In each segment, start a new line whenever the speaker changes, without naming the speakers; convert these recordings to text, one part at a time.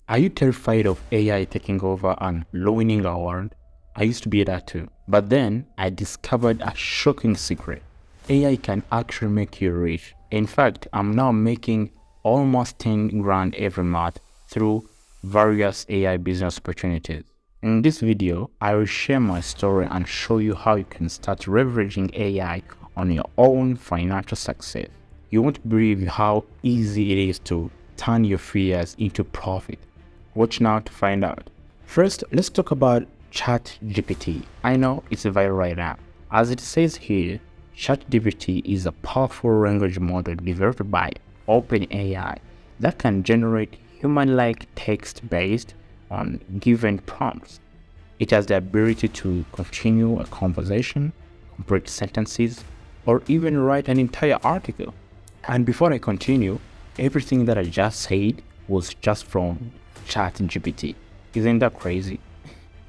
Are you terrified of AI taking over and ruining our world? I used to be that too. But then I discovered a shocking secret. AI can actually make you rich. In fact, I'm now making almost 10 grand every month through various AI business opportunities. In this video, I will share my story and show you how you can start leveraging AI on your own financial success. You won't believe how easy it is to turn your fears into profit. Watch now to find out. First, let's talk about ChatGPT. I know it's viral right now. As it says here, ChatGPT is a powerful language model developed by OpenAI that can generate human-like text based on given prompts. It has the ability to continue a conversation, complete sentences, or even write an entire article. And before I continue, everything that I just said was just from ChatGPT. Isn't that crazy?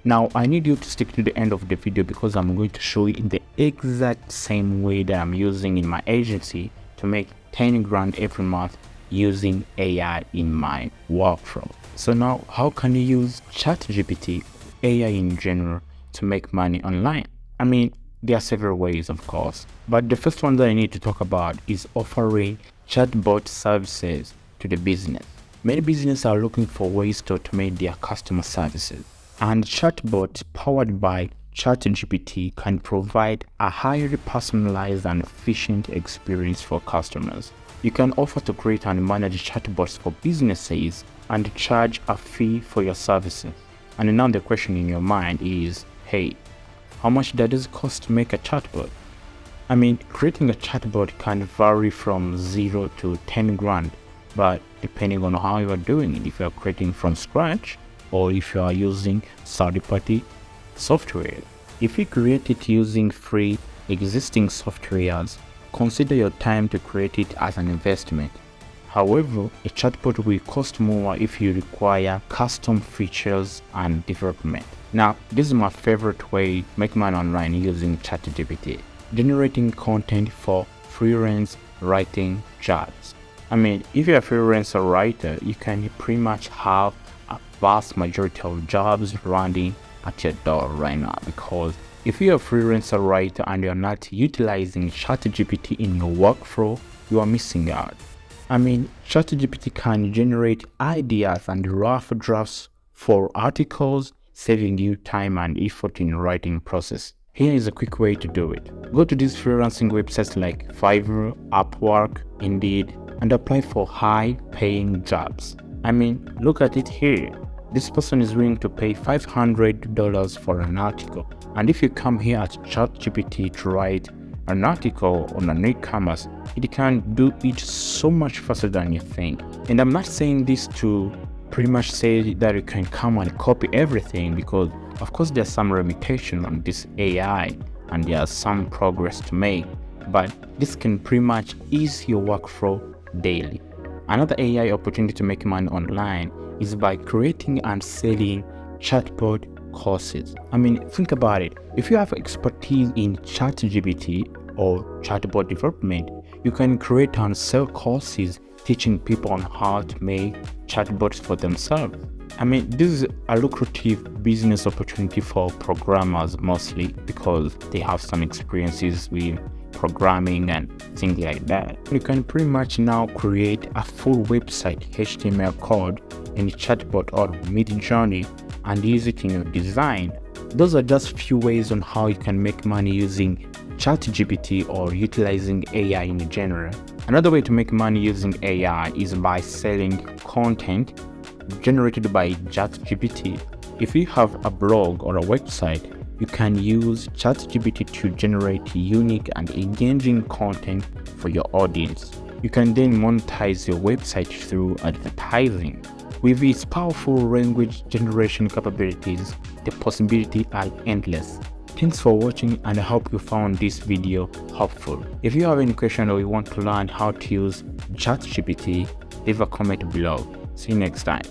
Now, I need you to stick to the end of the video because I'm going to show you in the exact same way that I'm using in my agency to make 10 grand every month using AI in my workflow. So now, how can you use ChatGPT, AI in general, to make money online? I mean, there are several ways, of course, but the first one that I need to talk about is offering chatbot services to the business. Many businesses are looking for ways to automate their customer services, and chatbots powered by ChatGPT can provide a highly personalized and efficient experience for customers. You can offer to create and manage chatbots for businesses and charge a fee for your services. And now the question in your mind is, hey, how much does it cost to make a chatbot? I mean, creating a chatbot can vary from 0 to 10 grand, but depending on how you are doing it, if you are creating from scratch or if you are using third-party software. If you create it using free existing softwares, consider your time to create it as an investment. However, a chatbot will cost more if you require custom features and development. Now, this is my favorite way to make money online using ChatGPT, generating content for freelance writing jobs. I mean, if you're a freelancer writer, you can pretty much have a vast majority of jobs running at your door right now, because if you're a freelancer writer and you're not utilizing ChatGPT in your workflow, you are missing out. I mean, ChatGPT can generate ideas and rough drafts for articles, saving you time and effort in the writing process. Here is a quick way to do it. Go to these freelancing websites like Fiverr, Upwork, Indeed, and apply for high-paying jobs. I mean, look at it here. This person is willing to pay $500 for an article. And if you come here at ChatGPT to write an article on an e-commerce, it can do it so much faster than you think. And I'm not saying this to pretty much say that you can come and copy everything, because of course there's some limitation on this AI and there's some progress to make, but this can pretty much ease your workflow daily. Another AI opportunity to make money online is by creating and selling chatbot courses. I mean, think about it. If you have expertise in ChatGPT or chatbot development, you can create and sell courses teaching people on how to make chatbots for themselves. I mean, this is a lucrative business opportunity for programmers mostly, because they have some experiences with programming and things like that. You can pretty much now create a full website HTML code in Chatbot or Midjourney and use it in your design. Those are just few ways on how you can make money using ChatGPT or utilizing AI in general. Another way to make money using AI is by selling content generated by ChatGPT. If you have a blog or a website, you can use ChatGPT to generate unique and engaging content for your audience. You can then monetize your website through advertising. With its powerful language generation capabilities, the possibilities are endless. Thanks for watching, and I hope you found this video helpful. If you have any question or you want to learn how to use ChatGPT, leave a comment below. See you next time.